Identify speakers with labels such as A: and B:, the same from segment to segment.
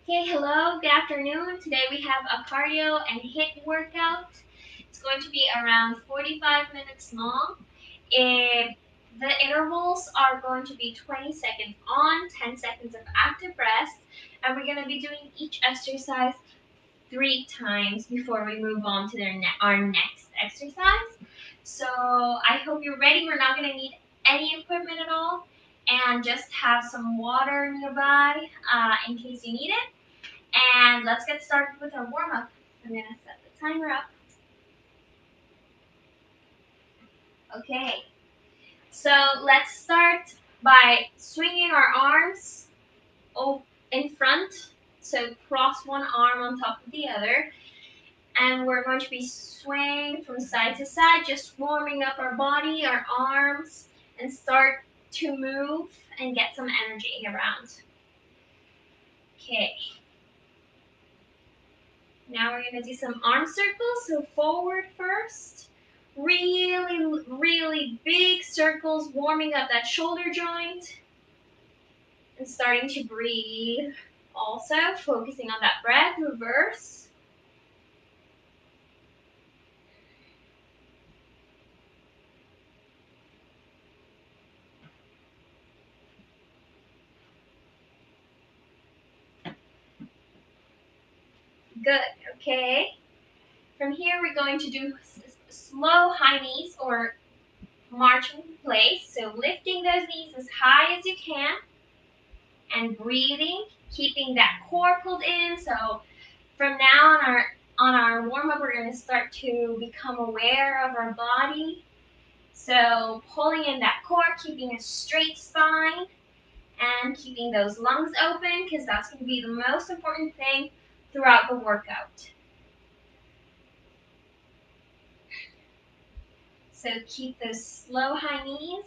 A: Okay, hello, good afternoon. Today we have a cardio and HIIT workout. It's going to be around 45 minutes long. The intervals are going to be 20 seconds on, 10 seconds of active rest, and we're going to be doing each exercise 3 times before we move on to our next exercise. So I hope you're ready. We're not going to need any equipment at all, and just have some water nearby in case you need it. And let's get started with our warm-up. I'm going to set the timer up. Okay, so let's start by swinging our arms in front. So cross one arm on top of the other. And we're going to be swaying from side to side, just warming up our body, our arms, and start to move and get some energy around. Okay. Now we're going to do some arm circles. So forward first. Really, really big circles, warming up that shoulder joint. And starting to breathe. Also, focusing on that breath. Reverse. Good. Okay. From here, we're going to do slow high knees or marching in place. So lifting those knees as high as you can and breathing, keeping that core pulled in. So from now on our warm-up, we're going to start to become aware of our body. So pulling in that core, keeping a straight spine, and keeping those lungs open, because that's going to be the most important thing throughout the workout. So keep those slow high knees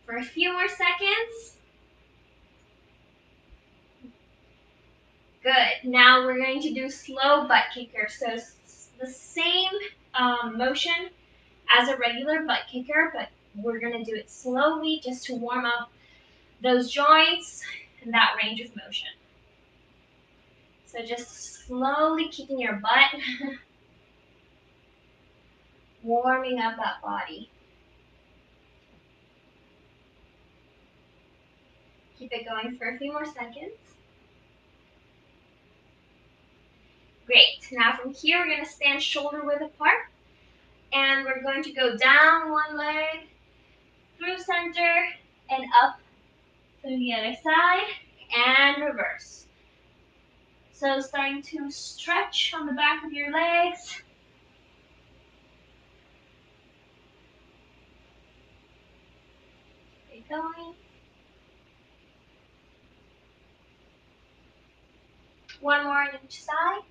A: for a few more seconds. Good. Now we're going to do slow butt kicker. So the same motion as a regular butt kicker, but we're going to do it slowly just to warm up those joints and that range of motion. So just slowly keeping your butt warming up that body. Keep it going for a few more seconds. Great. Now from here, we're going to stand shoulder width apart. And we're going to go down one leg, through center, and up through the other side, and reverse. So starting to stretch on the back of your legs. Keep going. One more on each side.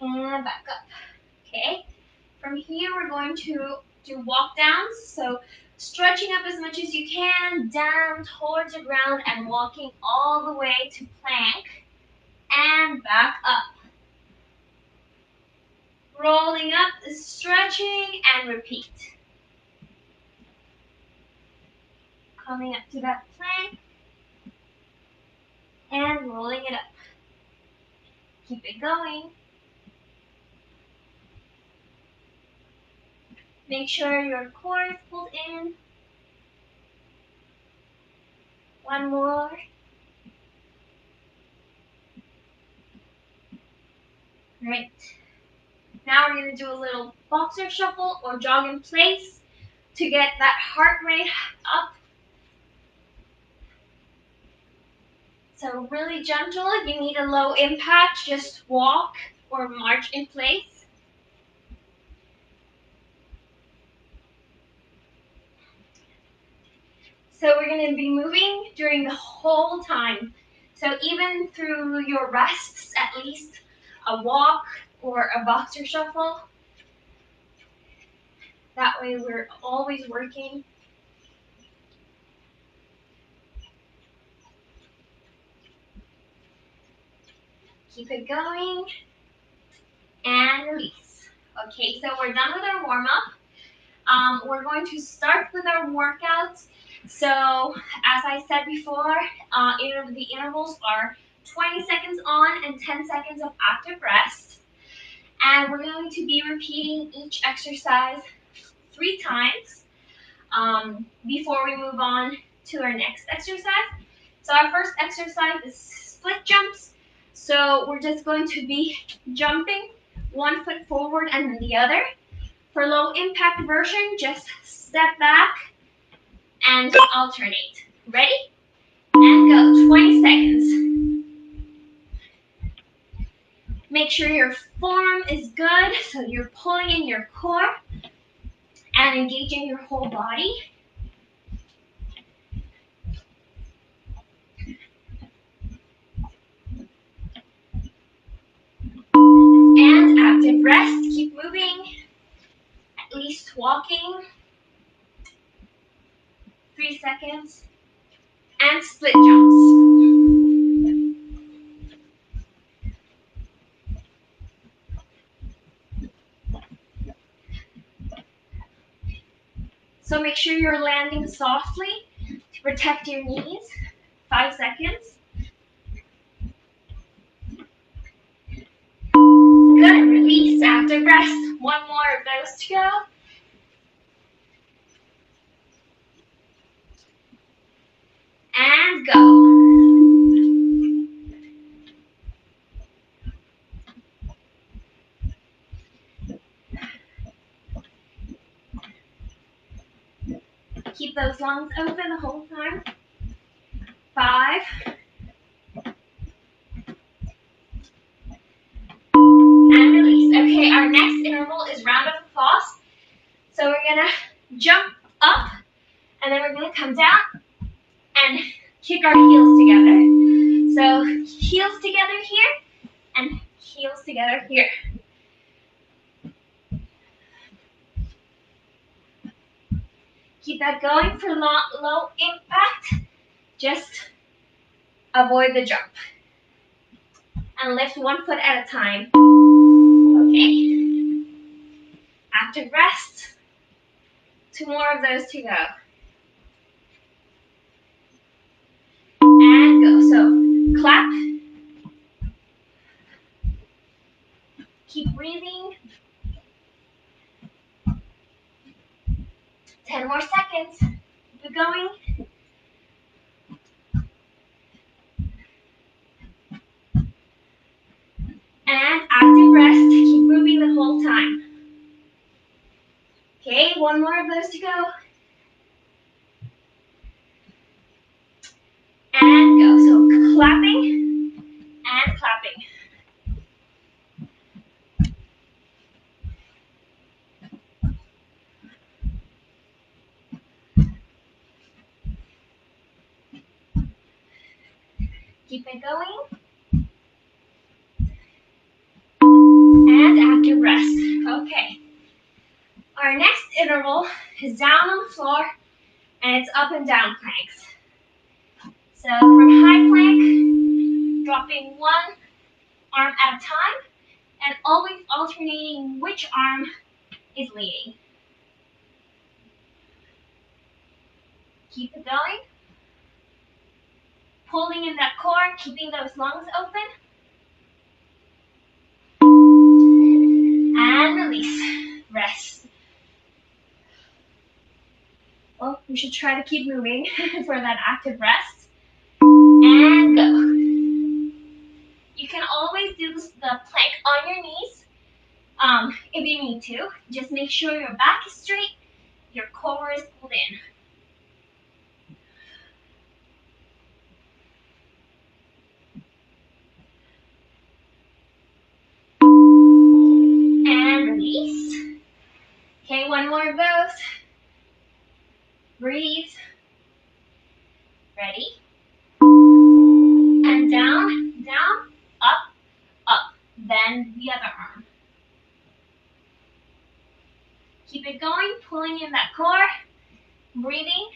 A: And back up. Okay. From here, we're going to do walk downs. So stretching up as much as you can, down towards the ground, and walking all the way to plank. And back up. Rolling up, stretching, and repeat. Coming up to that plank, and rolling it up. Keep it going. Make sure your core is pulled in. One more. Great. Now we're going to do a little boxer shuffle or jog in place to get that heart rate up. So really gentle. If you need a low impact, just walk or march in place. So we're going to be moving during the whole time. So even through your rests, at least a walk or a boxer shuffle. That way we're always working. Keep it going. And release. Okay, so we're done with our warm-up. We're going to start with our workouts. So, as I said before, the intervals are 20 seconds on and 10 seconds of active rest. And we're going to be repeating each exercise 3 times before we move on to our next exercise. So our first exercise is split jumps. So we're just going to be jumping 1 foot forward and then the other. For low impact version, just step back and alternate. Ready? And go. 20 seconds. Make sure your form is good, so you're pulling in your core and engaging your whole body. And active rest. Keep moving. At least walking. 3 seconds. And split jumps. So make sure you're landing softly to protect your knees. 5 seconds. Good. Release. Active rest. 1 more of those to go. And go. Keep those lungs open the whole time. 5. And release. Okay, our next interval is round of applause. So we're going to jump up, and then we're going to come down and kick our heels together. So heels together here, and heels together here. Keep that going for low impact. Just avoid the jump. And lift 1 foot at a time. Okay. Active rest. 2 more of those to go. And go. So clap. Keep breathing. 10 more seconds. Keep it going. And active rest. Keep moving the whole time. Okay, 1 more of those to go. And go. So clapping and clapping. Keep it going. And active rest. Okay. Our next interval is down on the floor, and it's up and down planks. So from high plank, dropping 1 arm at a time, and always alternating which arm is leading. Keep it going. Pulling in that core, keeping those lungs open. And release. Rest. Well, we should try to keep moving for that active rest. And go. You can always do the plank on your knees if you need to. Just make sure your back is straight, your core is pulled in. And release. Okay, 1 more of those. Breathe. Ready? And down, down, up, up. Then the other arm. Keep it going, pulling in that core. Breathing.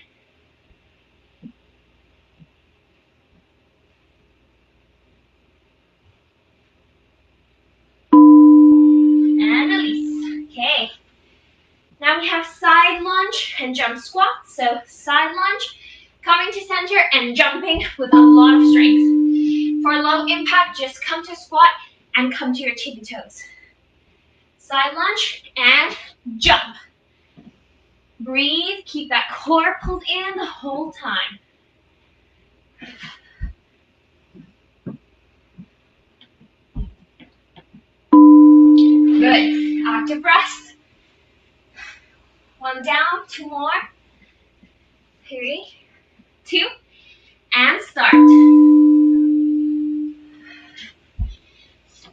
A: And release. jump squat. So side lunge, coming to center and jumping with a lot of strength. For low impact, just come to squat and come to your tippy toes. Side lunge and jump. Breathe, keep that core pulled in the whole time. Good. Active breath. One down, two more. 3, 2, and start.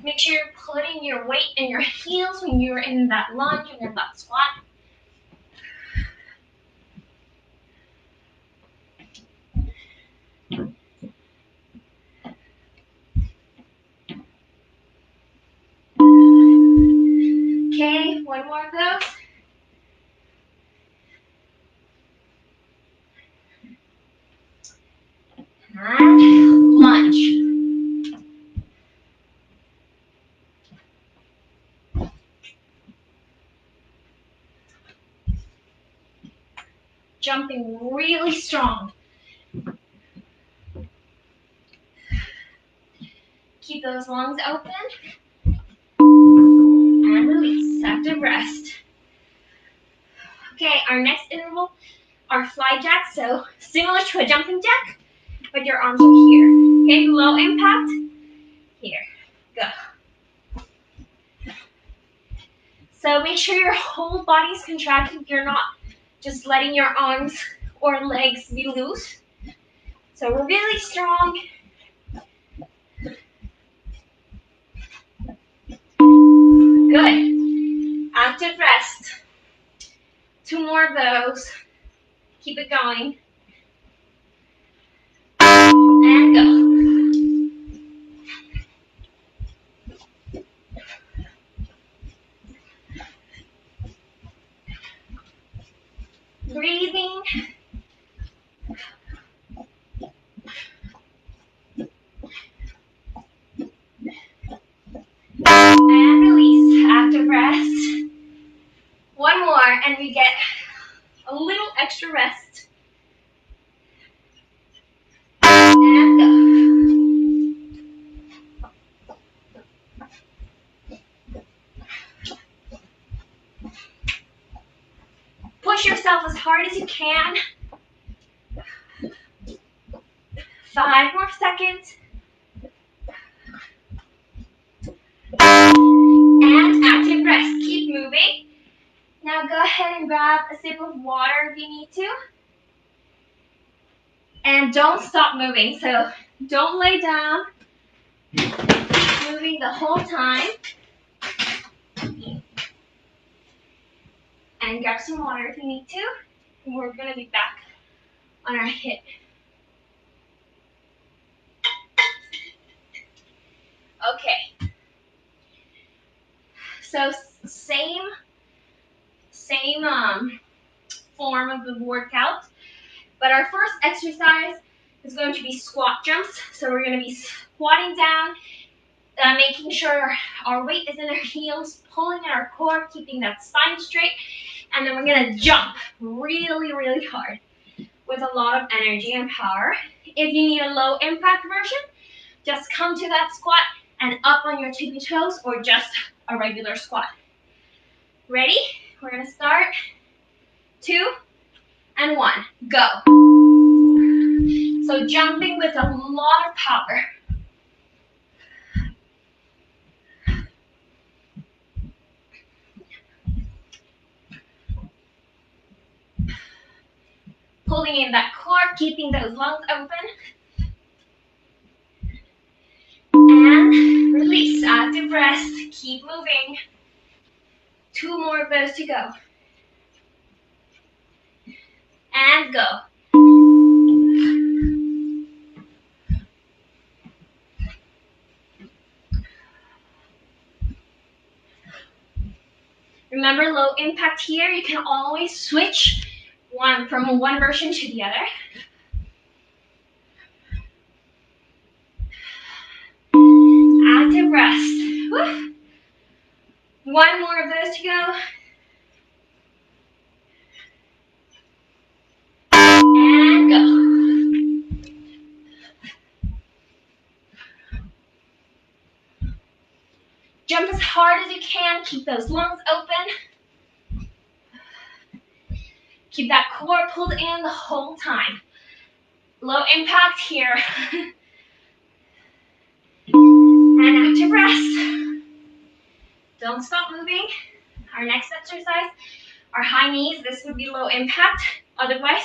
A: Make sure you're putting your weight in your heels when you're in that lunge and in that squat. Okay, one more of those. And lunge. Jumping really strong. Keep those lungs open. And release. Active rest. Okay, our next interval are fly jacks. So similar to a jumping jack, but your arms are here. Okay, low impact. Here. Go. So make sure your whole body is contracted. You're not just letting your arms or legs be loose. So we're really strong. Good. Active rest. 2 more of those. Keep it going. And go. Breathing. And release. Active rest. One more and we get a little extra rest. And go. Push yourself as hard as you can. 5 more seconds. And active rest. Keep moving. Now go ahead and grab a sip of water if you need to. And don't stop moving. So don't lay down. Moving the whole time. And grab some water if you need to. And we're going to be back on our hit. Okay. So same form of the workout, but our first exercise is going to be squat jumps. So we're going to be squatting down, making sure our weight is in our heels, pulling in our core, keeping that spine straight, and then we're going to jump really, really hard with a lot of energy and power. If you need a low impact version, just come to that squat and up on your tippy toes or just a regular squat. Ready? We're going to start. 2 and 1. Go. So jumping with a lot of power. Pulling in that core, keeping those lungs open. And release. Active rest. Keep moving. 2 more of those to go. And go. Remember, low impact here. You can always switch from one version to the other. Active rest. Woo. 1 more of those to go. as hard as you can. Keep those lungs open. Keep that core pulled in the whole time. Low impact here. And active rest. Don't stop moving. Our next exercise, our high knees. This would be low impact. Otherwise,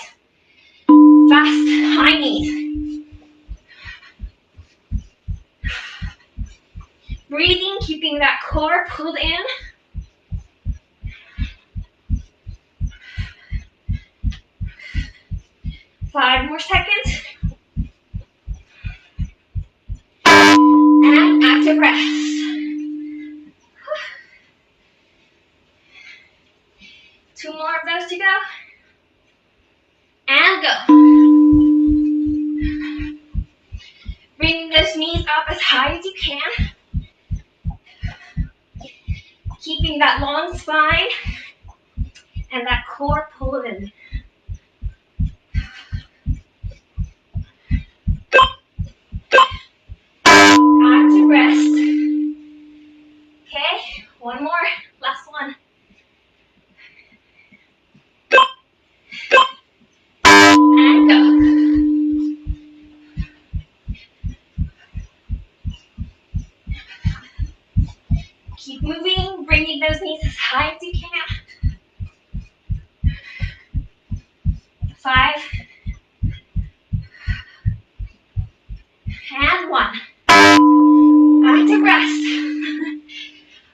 A: fast high knees. Breathing, keeping that core pulled in. Five more seconds. And active rest. Two more of those to go. And go. Bringing those knees up as high as you can. Keeping that long spine and that core pulled in. Active rest. Okay, one more, last one. And go. Keep moving, bringing those knees as high as you can. 5. And 1. Active rest.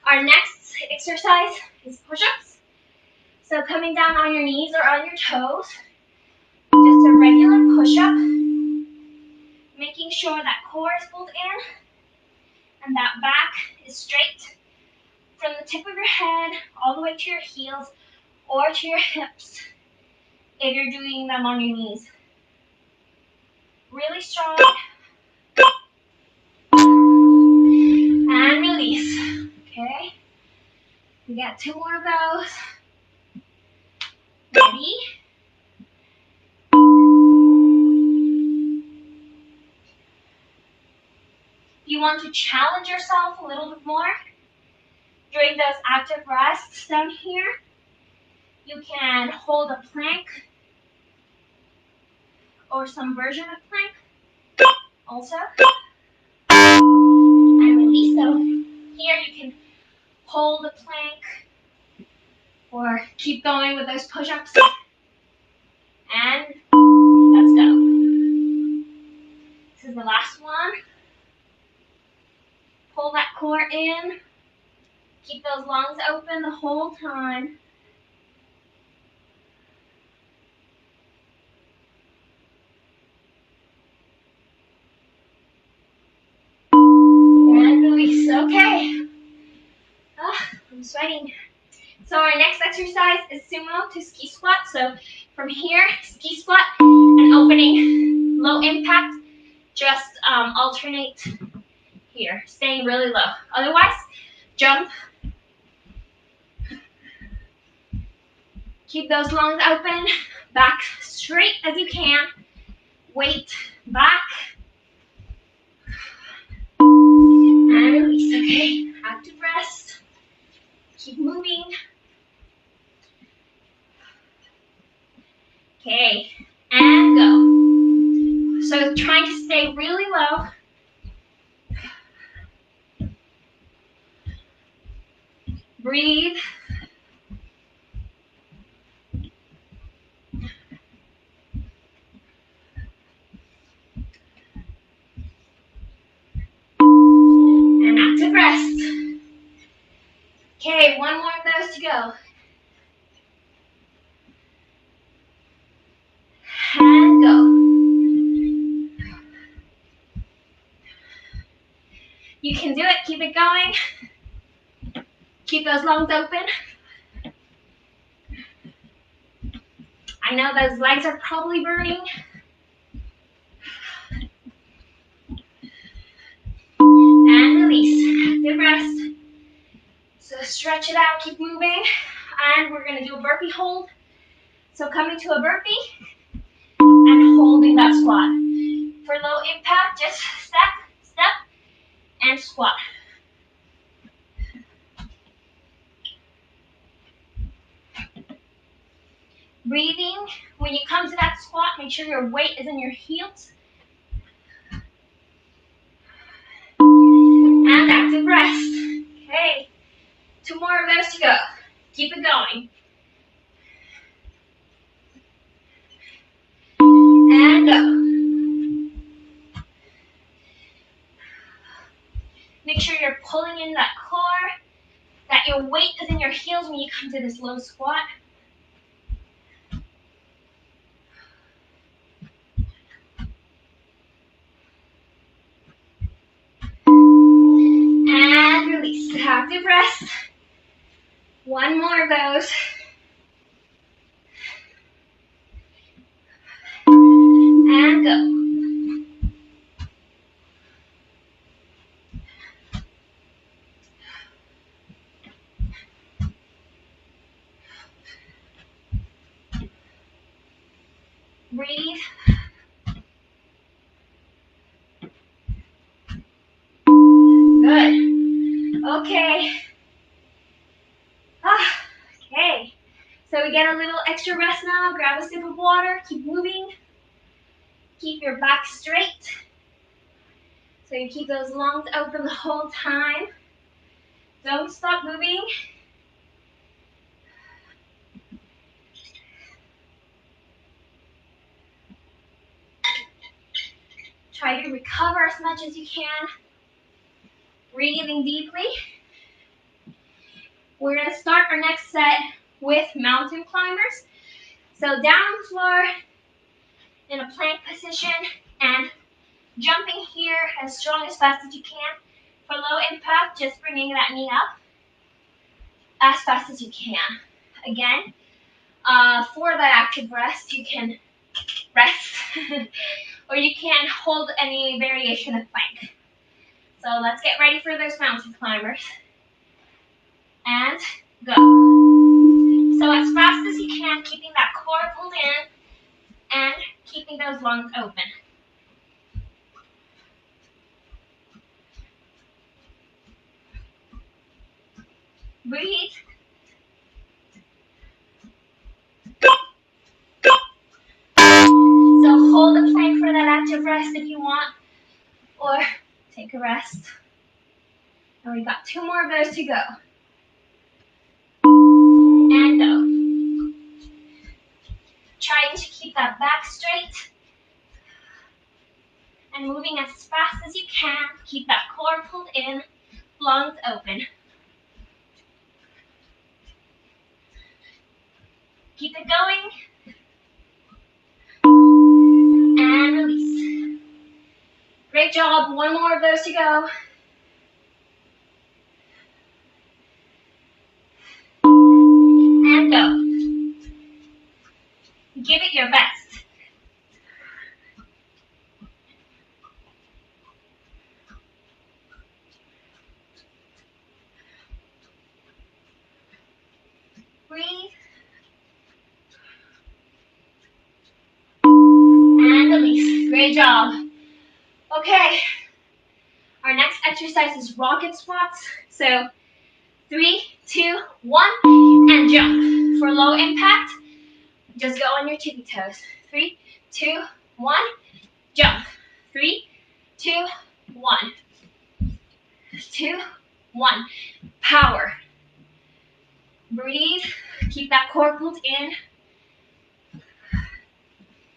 A: Our next exercise is push-ups. So coming down on your knees or on your toes. Just a regular push-up. Making sure that core is pulled in and that back is straight from the tip of your head all the way to your heels or to your hips if you're doing them on your knees. Really strong. And release. Okay. We got 2 more of those. Ready? If you want to challenge yourself a little bit more during those active rests down here, you can hold a plank or some version of plank also. And release. So here you can hold the plank or keep going with those push-ups. And let's go. This is the last one. Pull that core in. Keep those lungs open the whole time. And release. Okay. I'm sweating. So our next exercise is sumo to ski squat. So from here, ski squat and opening, low impact. Just alternate here, staying really low. Otherwise, jump. Keep those lungs open, back straight as you can. Weight back. And release, okay? Active rest. Keep moving. Okay, and go. So trying to stay really low. Breathe. And active rest. Okay, 1 more of those to go. And go. You can do it, keep it going. Keep those lungs open. I know those legs are probably burning. And release. Good rest. So stretch it out, keep moving. And we're going to do a burpee hold. So coming to a burpee and holding that squat. For low impact, just step, step, and squat. Breathing. When you come to that squat, make sure your weight is in your heels. And active rest. Okay. 2 more of those to go. Keep it going. And go. Make sure you're pulling in that core, that your weight is in your heels when you come to this low squat. And release. Active rest. 1 more of those. And go. Breathe. Good. Okay. Okay. So we get a little extra rest now. Grab a sip of water. Keep moving. Keep your back straight. So you keep those lungs open the whole time. Don't stop moving. Try to recover as much as you can. Breathing deeply. We're going to start our next set with mountain climbers. So down on the floor in a plank position and jumping here as strong as fast as you can. For low impact, just bringing that knee up as fast as you can. Again, for that active rest, you can rest or you can hold any variation of plank. So let's get ready for those mountain climbers. And go. So as fast as you can, keeping that core pulled in and keeping those lungs open. Breathe. So hold the plank for that active rest if you want, or take a rest. And we got 2 more of those to go. And go. Trying to keep that back straight and moving as fast as you can. Keep that core pulled in, lungs open. Keep it going. And release. Great job. 1 more of those to go. And go. Give it your best. Breathe. And release. Great job. Okay. Our next exercise is rocket squats. So 3, 2, 1, and jump. For low impact, just go on your tippy toes. 3, 2, 1, jump. 3, 2, 1. 2, 1. Power. Breathe. Keep that core pulled in.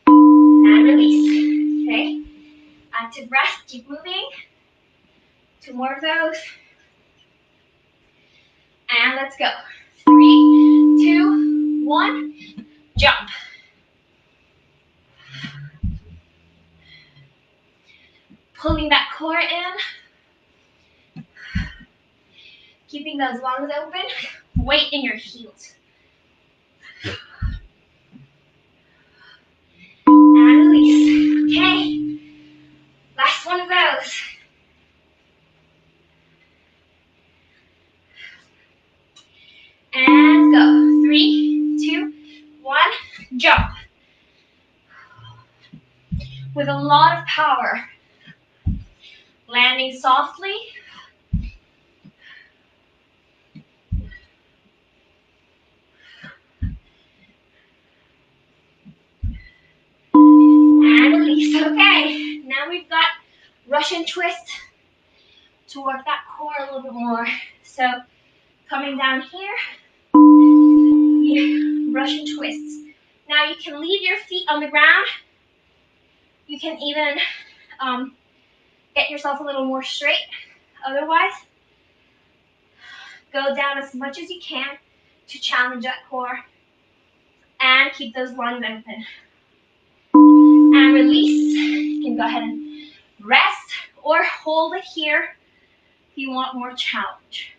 A: And release. Okay. Active rest. Keep moving. 2 more of those. And let's go. 3, 2, 1. Jump. Pulling that core in. Keeping those lungs open. Weight in your heels. And release. Okay. Last one of those. And go. 3, 2, 1. Jump. With a lot of power. Landing softly. Coming down here, Russian twists. Now you can leave your feet on the ground. You can even get yourself a little more straight. Otherwise, go down as much as you can to challenge that core and keep those lungs open. And release. You can go ahead and rest or hold it here if you want more challenge.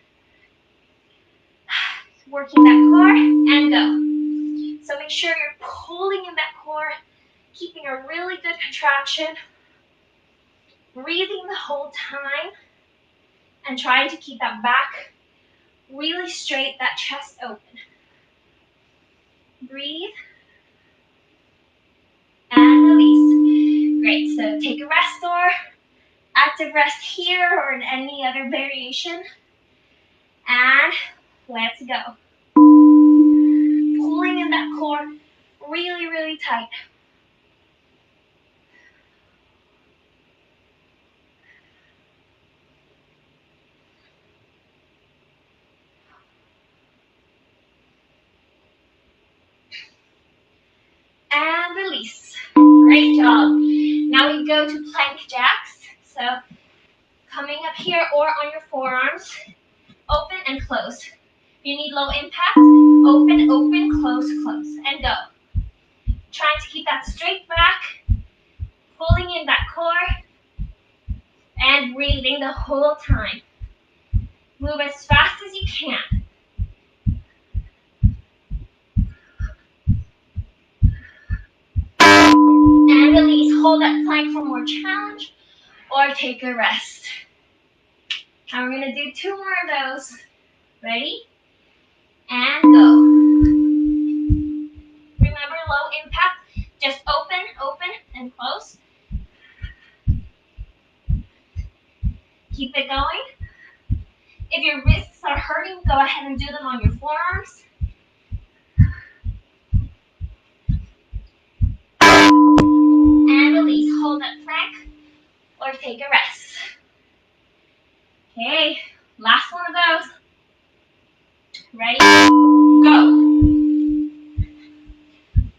A: Working that core and go. So make sure you're pulling in that core, keeping a really good contraction, breathing the whole time, and trying to keep that back really straight, that chest open. Breathe. And release. Great, so take a rest or active rest here or in any other variation. And let's go. Pulling in that core really, really tight. And release. Great job. Now we go to plank jacks. So coming up here or on your forearms, open and close. You need low impact, open, open, close, close, and go. Trying to keep that straight back, pulling in that core, and breathing the whole time. Move as fast as you can. And release. Hold that plank for more challenge or take a rest. Now we're going to do 2 more of those. Ready? And go. Remember, low impact. Just open, open, and close. Keep it going. If your wrists are hurting, go ahead and do them on your forearms. And release. Hold that plank or take a rest. Okay, last one of those. Ready? Go.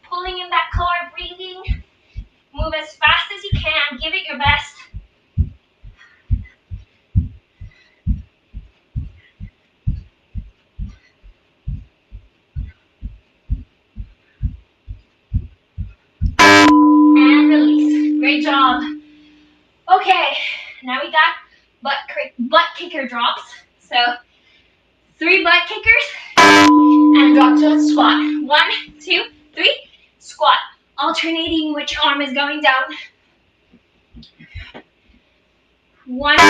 A: Pulling in that core, breathing. Move as fast as you can. Give it your best. And release. Great job. Okay, now we got butt kicker drops. So 3 butt kickers and drop to a squat. 1, 2, 3, squat. Alternating which arm is going down. 1, 2.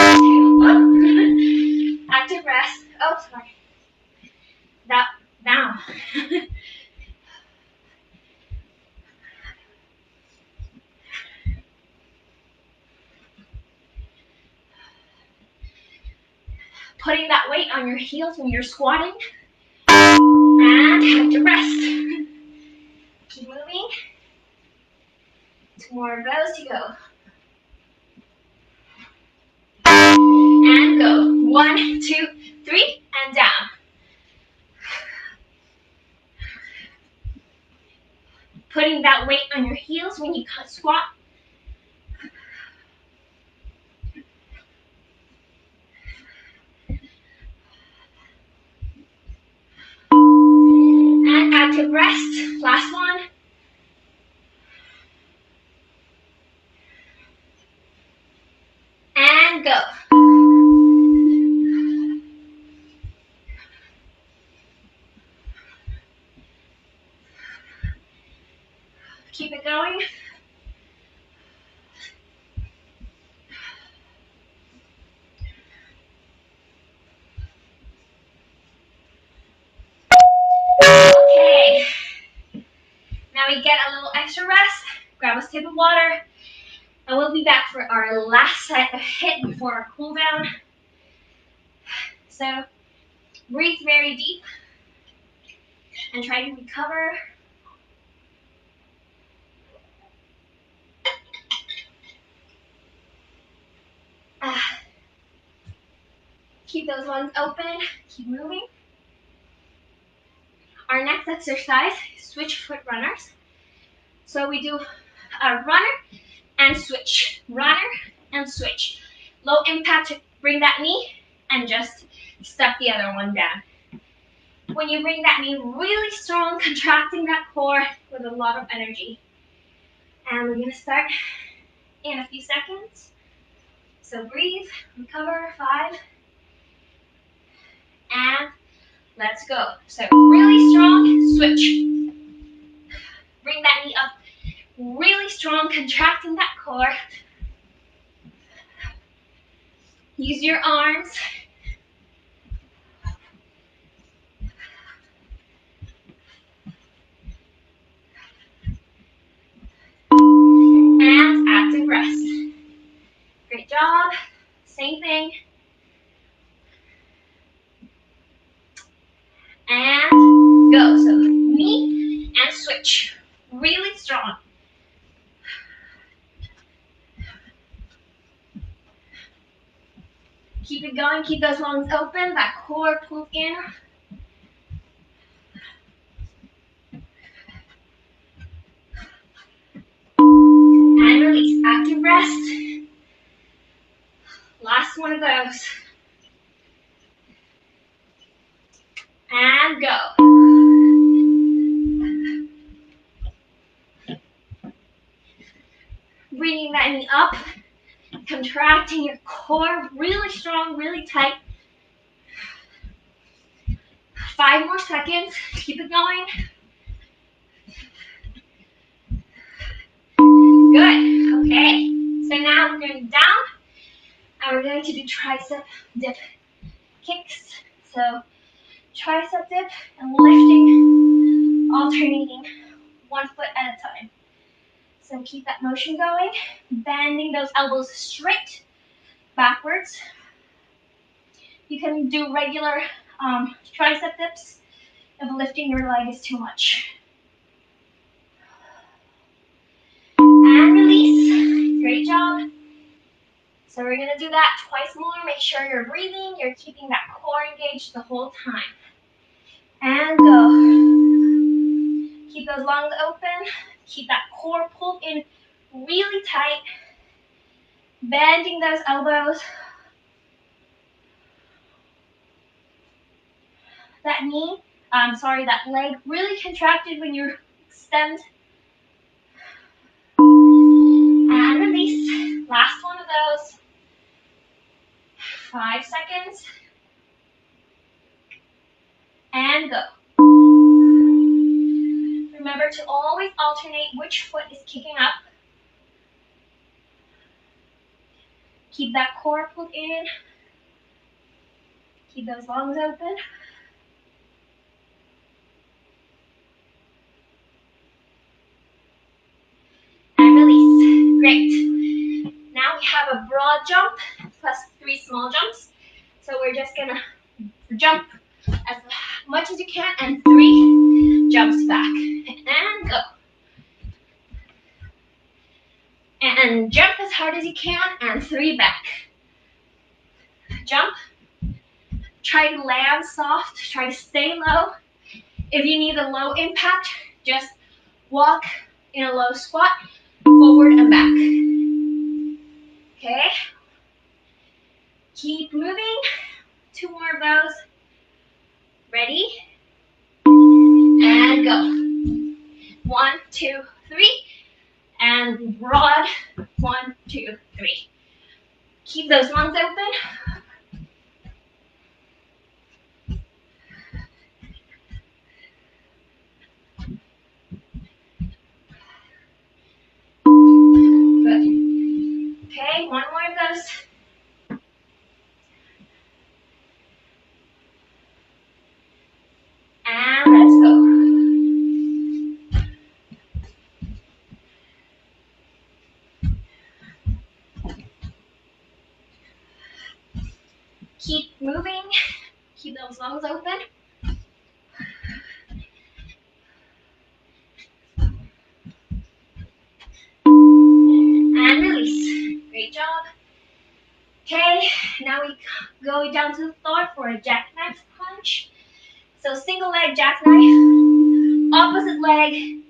A: Oh. Active rest. Oh, sorry. Down. Putting that weight on your heels when you're squatting. And active rest. Keep moving. 2 more of those to go. And go. 1, 2, 3, and down. Putting that weight on your heels when you squat. And active rest. Last one. And go. Keep it going. Okay. Now we get a little extra rest. Grab a sip of water. And we'll be back for our last set of HIIT before our cool down. So breathe very deep and try to recover. Keep those lungs open. Keep moving. Our next exercise is Switchfoot Runners. So we do a runner and switch, runner and switch. Low impact to bring that knee and just step the other one down. When you bring that knee really strong, contracting that core with a lot of energy. And we're gonna start in a few seconds. So breathe, recover, 5, and let's go. So really strong, switch. Bring that knee up really strong, contracting that core. Use your arms. And active rest. Great job. Same thing. And go. So knee and switch. Really strong. Keep it going. Keep those lungs open. That core pull in. And release. Active rest. Last one of those. And go. Bringing that knee up. Contracting your core really strong, really tight. 5 more seconds. Keep it going. Good. Okay. So now we're going down and we're going to do tricep dip kicks. So tricep dip and lifting, alternating 1 foot at a time. So keep that motion going, bending those elbows straight backwards. You can do regular tricep dips if lifting your leg is too much. And release. Great job. So we're going to do that twice more. Make sure you're breathing. You're keeping that core engaged the whole time. And go. Keep those lungs open. Keep that core pulled in really tight. Bending those elbows. That leg really contracted when you extend. And release. Last one of those. 5 seconds. And go. Remember to always alternate which foot is kicking up. Keep that core pulled in. Keep those lungs open. And release. Great. Now we have a broad jump plus 3 small jumps. So we're just gonna jump as much as you can and 3 jumps back. And go. And jump as hard as you can and 3 back. Jump. Try to land soft. Try to stay low. If you need a low impact, just walk in a low squat, forward and back. Okay. Keep moving. 2 more of those. Ready? And go. 1, 2, 3. And broad. 1, 2, 3. Keep those lungs open. Good. Okay, 1 more of those. And let's go. Keep moving. Keep those lungs open. And release. Great job. Okay, now we go down to the floor for a Jackknife Punch. So single leg jackknife, opposite leg,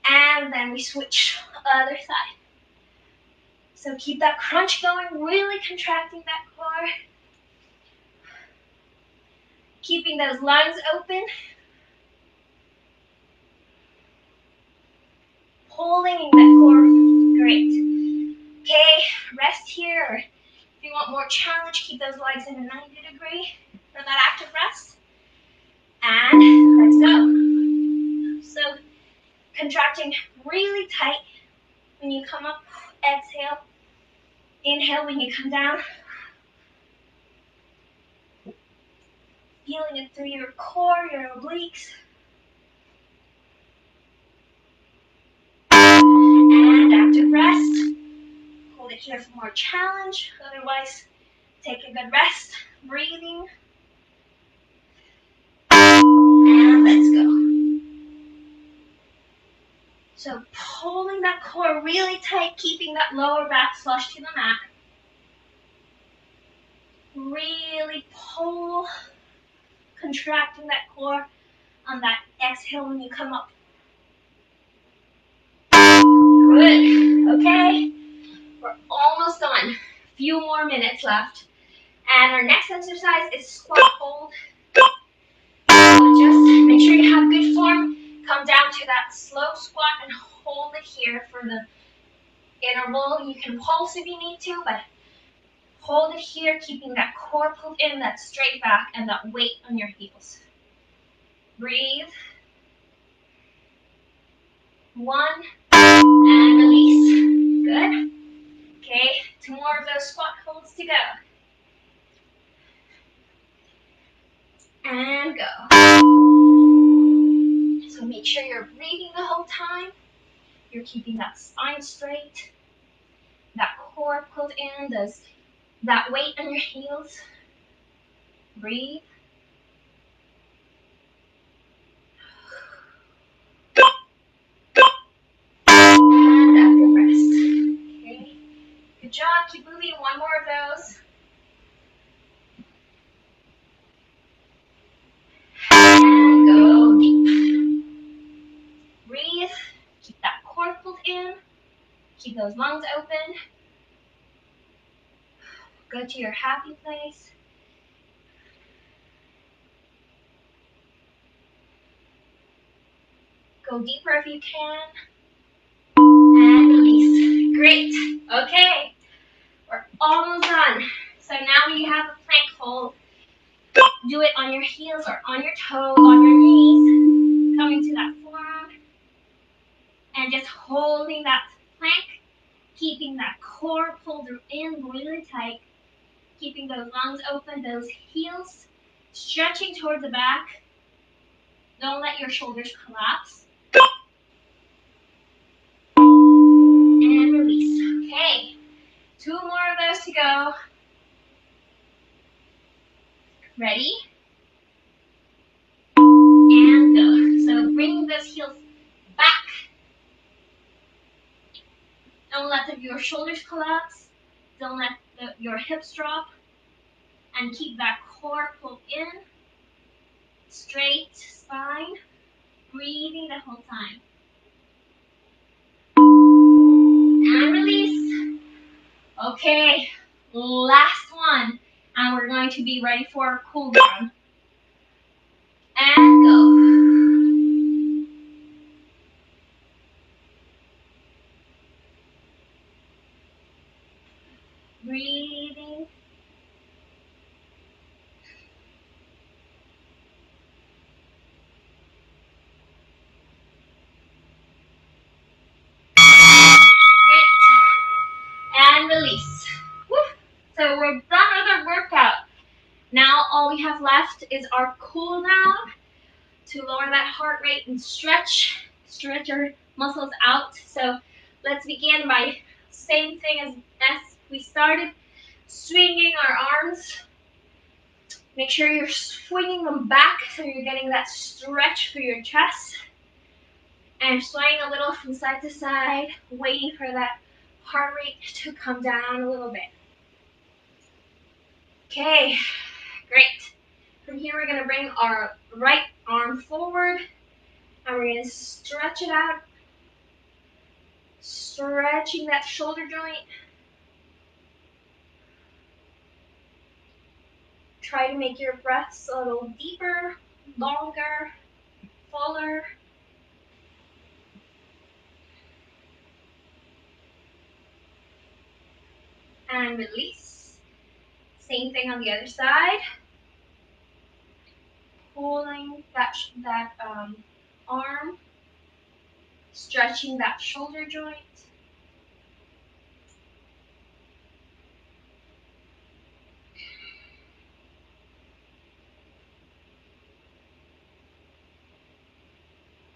A: and then we switch other side. So keep that crunch going, really contracting that core. Keeping those lungs open. Pulling in that core. Great. Okay, rest here. Or if you want more challenge, keep those legs in a 90-degree for that active rest. And let's go. So contracting really tight when you come up. Exhale. Inhale when you come down. Feeling it through your core, your obliques. And active rest. Hold it here for more challenge. Otherwise, take a good rest. Breathing. And let's go. So pulling that core really tight, keeping that lower back flush to the mat. Really pull, contracting that core on that exhale when you come up. Good. Okay. We're almost done. Few more minutes left. And our next exercise is squat hold. Just make sure you have good form. Come down to that slow squat and hold it here for the interval. You can pulse if you need to, but hold it here, keeping that core pulled in, that straight back, and that weight on your heels. Breathe. 1, and release. Good. Okay, 2 more of those squat holds to go. And go. So make sure you're breathing the whole time. You're keeping that spine straight, that core pulled in, that weight on your heels. Breathe. And active rest. Okay. Good job. Keep moving. 1 more of those. And go deep. Breathe. Keep that core pulled in. Keep those lungs open. Go to your happy place. Go deeper if you can. And release. Great. Okay. We're almost done. So now we have a plank hold. Do it on your heels or on your toes, on your knees. Coming to that forearm. And just holding that plank. Keeping that core pulled in really tight. Keeping those lungs open, those heels stretching towards the back. Don't let your shoulders collapse. And release. Okay. 2 more of those to go. Ready? And go. So bring those heels back. Don't let your shoulders collapse. Don't let your hips drop. And keep that core pulled in. Straight spine. Breathing the whole time. And release. Okay, last one. And we're going to be ready for our cool down. And go. Breathing. And release. Woo. So we're done with our workout. Now all we have left is our cool down to lower that heart rate and stretch our muscles out. So let's begin by same thing as we started, swinging our arms. Make sure you're swinging them back so you're getting that stretch through your chest. And swaying a little from side to side, waiting for that heart rate to come down a little bit. Okay, great. From here, we're gonna bring our right arm forward and we're gonna stretch it out, stretching that shoulder joint. Try to make your breaths a little deeper, longer, fuller. And release. Same thing on the other side. Pulling that arm, stretching that shoulder joint.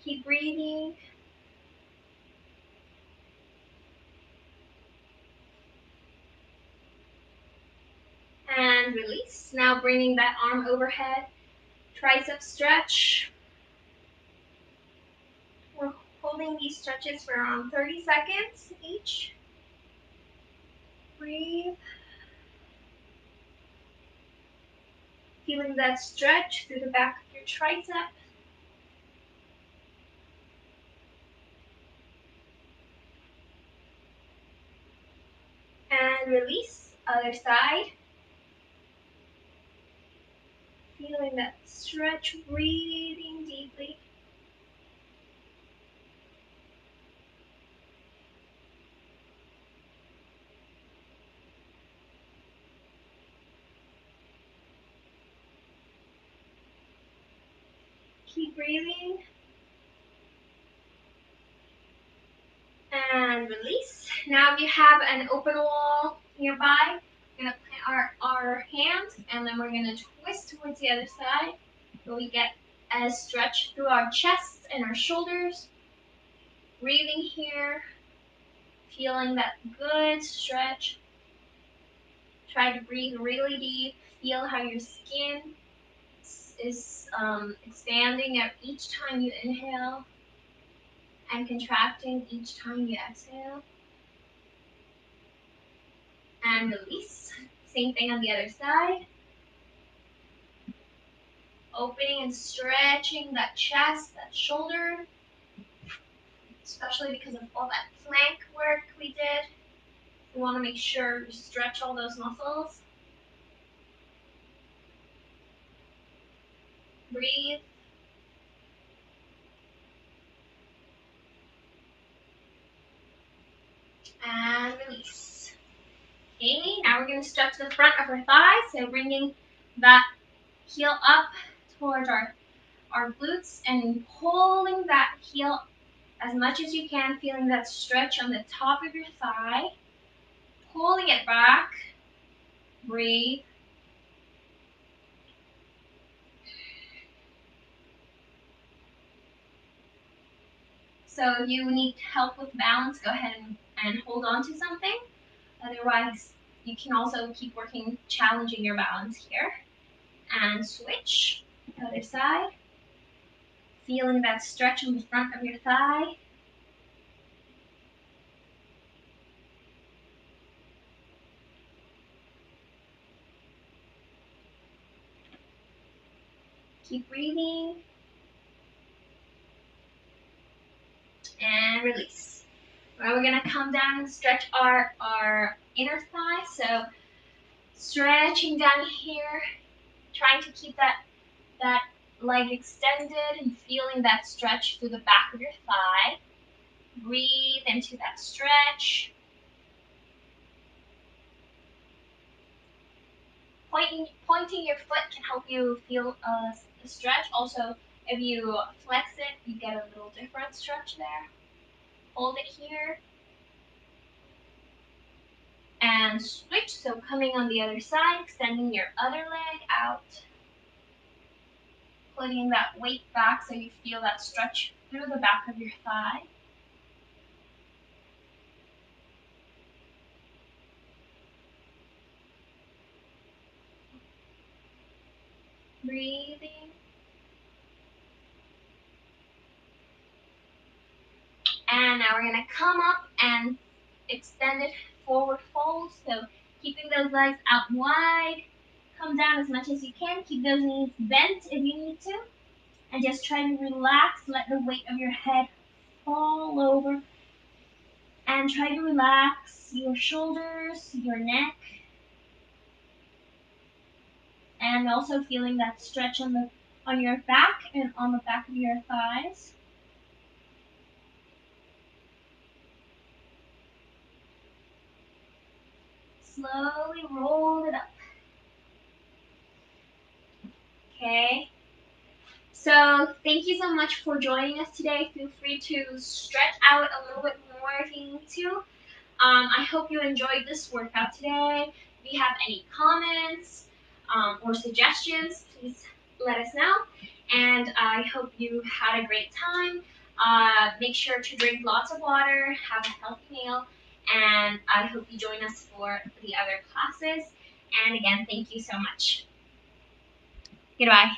A: Keep breathing. And release. Now bringing that arm overhead. Tricep stretch. We're holding these stretches for around 30 seconds each. Breathe. Feeling that stretch through the back of your tricep. And release. Other side. Feeling that stretch, breathing deeply. Keep breathing. And release. Now if you have an open wall nearby, we're going to plant our hands and then we're going to twist towards the other side so we get a stretch through our chest and our shoulders. Breathing here, feeling that good stretch. Try to breathe really deep. Feel how your skin is expanding each time you inhale and contracting each time you exhale. And release. Same thing on the other side. Opening and stretching that chest, that shoulder, especially because of all that plank work we did. We want to make sure we stretch all those muscles. Breathe. And release. Okay, now we're going to stretch the front of our thigh. So bringing that heel up towards our glutes and pulling that heel as much as you can, feeling that stretch on the top of your thigh. Pulling it back. Breathe. So if you need help with balance, go ahead and hold on to something. Otherwise, you can also keep working, challenging your balance here. And switch, other side. Feeling that stretch on the front of your thigh. Keep breathing. And release. Now we're going to come down and stretch our inner thigh. So stretching down here, trying to keep that leg extended and feeling that stretch through the back of your thigh. Breathe into that stretch. Pointing your foot can help you feel a stretch. Also, if you flex it, you get a little different stretch there. Hold it here. And switch. So coming on the other side, extending your other leg out. Putting that weight back so you feel that stretch through the back of your thigh. Breathing. And now we're going to come up and extend it forward fold. So keeping those legs out wide. Come down as much as you can. Keep those knees bent if you need to. And just try to relax. Let the weight of your head fall over. And try to relax your shoulders, your neck. And also feeling that stretch on your back and on the back of your thighs. Slowly roll it up. Okay. So thank you so much for joining us today. Feel free to stretch out a little bit more if you need to. I hope you enjoyed this workout today. If you have any comments or suggestions, please let us know. And I hope you had a great time. Make sure to drink lots of water, have a healthy meal, and I hope you join us for the other classes. And again, thank you so much. Goodbye.